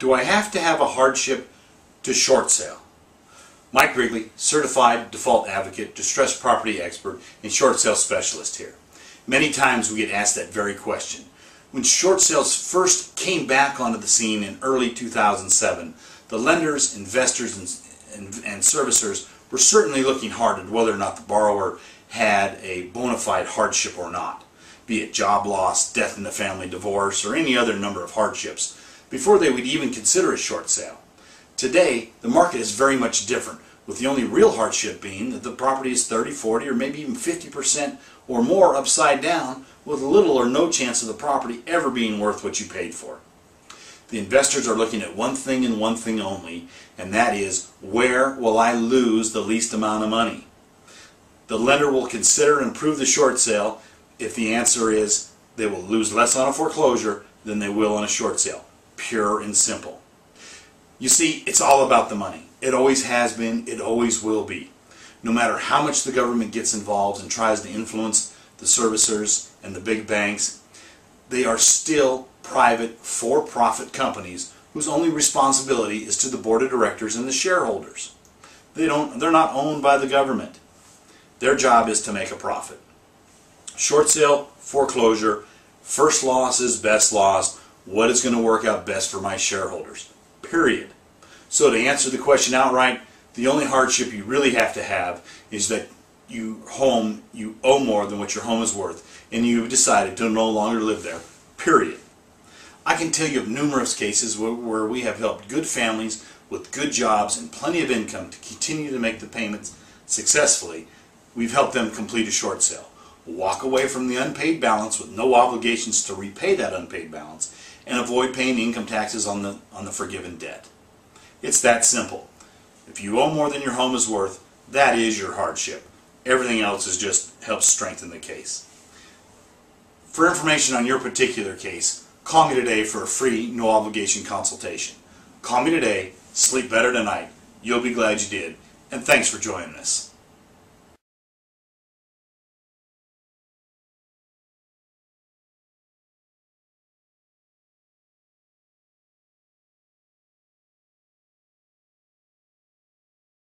Do I have to have a hardship to short sale? Mike Wrigley, certified default advocate, distressed property expert, and short sale specialist here. Many times we get asked that very question. When short sales first came back onto the scene in early 2007, the lenders, investors, and servicers were certainly looking hard at whether or not the borrower had a bona fide hardship or not, be it job loss, death in the family, divorce, or any other number of hardships, before they would even consider a short sale. Today, the market is very much different, with the only real hardship being that the property is 30, 40, or maybe even 50% or more upside down, with little or no chance of the property ever being worth what you paid for. The investors are looking at one thing and one thing only, and that is, where will I lose the least amount of money? The lender will consider and approve the short sale if the answer is they will lose less on a foreclosure than they will on a short sale. Pure and simple. You see, it's all about the money. It always has been, it always will be. No matter how much the government gets involved and tries to influence the servicers and the big banks, they are still private, for-profit companies whose only responsibility is to the board of directors and the shareholders. They're not owned by the government. Their job is to make a profit. Short sale, foreclosure, first loss is best loss. What is going to work out best for my shareholders? Period. So to answer the question outright, the only hardship you really have to have is that you owe more than what your home is worth, and you've decided to no longer live there. Period. I can tell you of numerous cases where we have helped good families with good jobs and plenty of income to continue to make the payments successfully. We've helped them complete a short sale, walk away from the unpaid balance with no obligations to repay that unpaid balance, and avoid paying income taxes on the forgiven debt. It's that simple. If you owe more than your home is worth, that is your hardship. Everything else is just helps strengthen the case. For information on your particular case, call me today for a free, no obligation consultation. Call me today, sleep better tonight. You'll be glad you did, and thanks for joining us.